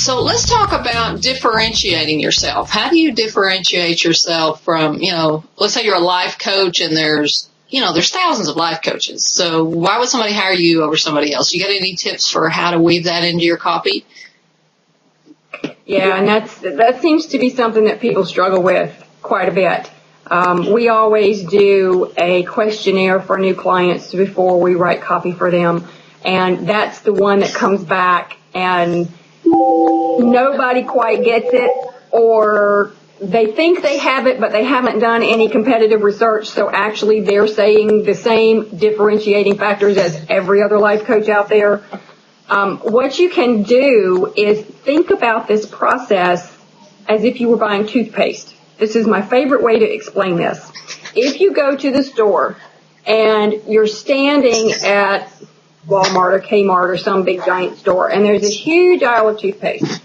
So let's talk about differentiating yourself. How do you differentiate yourself from, let's say you're a life coach and there's thousands of life coaches. So why would somebody hire you over somebody else? You got any tips for how to weave that into your copy? Yeah, and that seems to be something that people struggle with quite a bit. We always do a questionnaire for new clients before we write copy for them, and that's the one that comes back and nobody quite gets it, or they think they have it, but they haven't done any competitive research, so actually they're saying the same differentiating factors as every other life coach out there. What you can do is think about this process as if you were buying toothpaste. This is my favorite way to explain this. If you go to the store and you're standing at Walmart or Kmart or some big giant store and there's a huge aisle of toothpaste,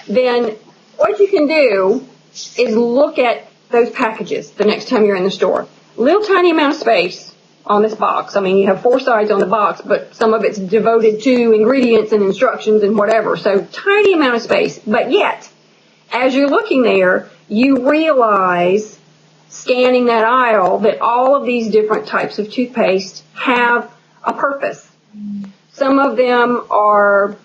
then what you can do is look at those packages the next time you're in the store. Little tiny amount of space on this box. I mean, you have 4 sides on the box, but some of it's devoted to ingredients and instructions and whatever. So tiny amount of space. But yet, as you're looking there, you realize, scanning that aisle, that all of these different types of toothpaste have a purpose. Some of them are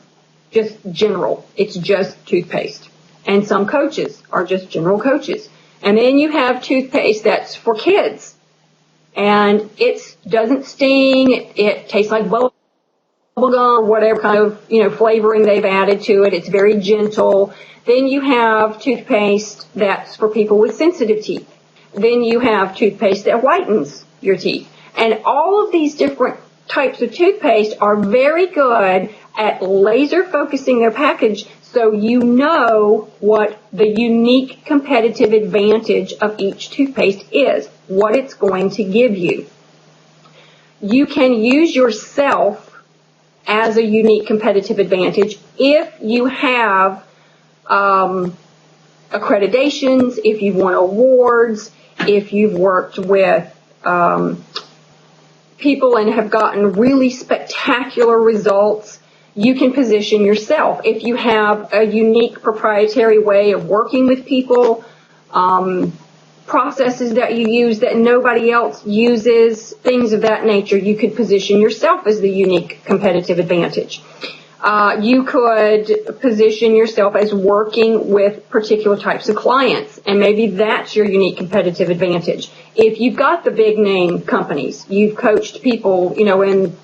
just general. It's just toothpaste. And some coaches are just general coaches. And then you have toothpaste that's for kids. And it doesn't sting. It tastes like bubble gum or whatever kind of, flavoring they've added to it. It's very gentle. Then you have toothpaste that's for people with sensitive teeth. Then you have toothpaste that whitens your teeth. And all of these different types of toothpaste are very good at laser focusing their package so you know what the unique competitive advantage of each toothpaste is, what it's going to give you. You can use yourself as a unique competitive advantage if you have accreditations, if you've won awards, if you've worked with people and have gotten really spectacular results. You can position yourself. If you have a unique proprietary way of working with people, processes that you use that nobody else uses, things of that nature, you could position yourself as the unique competitive advantage. You could position yourself as working with particular types of clients, and maybe that's your unique competitive advantage. If you've got the big name companies, you've coached people, in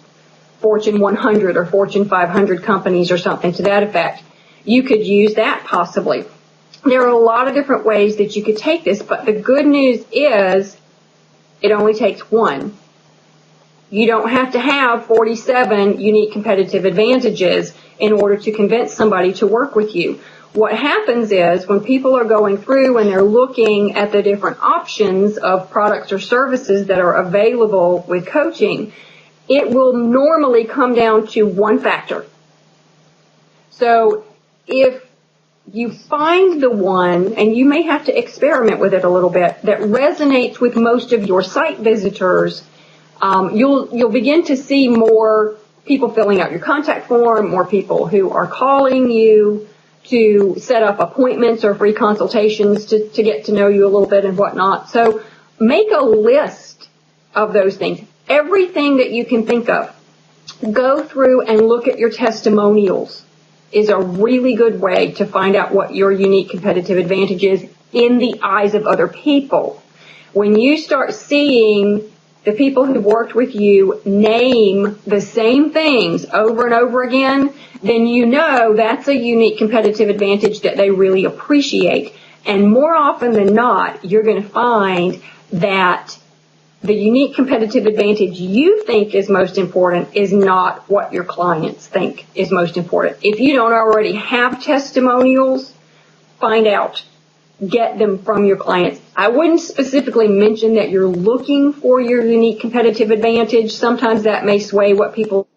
Fortune 100 or Fortune 500 companies or something to that effect, you could use that possibly. There are a lot of different ways that you could take this, but the good news is it only takes one. You don't have to have 47 unique competitive advantages in order to convince somebody to work with you. What happens is when people are going through and they're looking at the different options of products or services that are available with coaching, it will normally come down to one factor. So if you find the one, and you may have to experiment with it a little bit, that resonates with most of your site visitors, you'll begin to see more people filling out your contact form, more people who are calling you to set up appointments or free consultations to get to know you a little bit and whatnot. So make a list of those things. Everything that you can think of. Go through and look at your testimonials is a really good way to find out what your unique competitive advantage is in the eyes of other people. When you start seeing the people who worked with you name the same things over and over again, then you know that's a unique competitive advantage that they really appreciate. And more often than not, you're going to find that the unique competitive advantage you think is most important is not what your clients think is most important. If you don't already have testimonials, find out. Get them from your clients. I wouldn't specifically mention that you're looking for your unique competitive advantage. Sometimes that may sway what people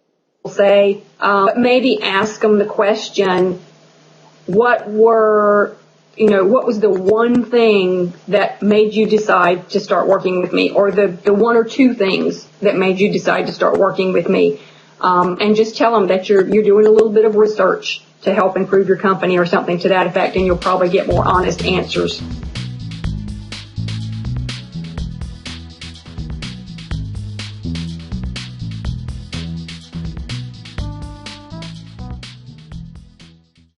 say. But maybe ask them the question, what was the one thing that made you decide to start working with me, or the one or two things that made you decide to start working with me, and just tell them that you're doing a little bit of research to help improve your company or something to that effect, and you'll probably get more honest answers.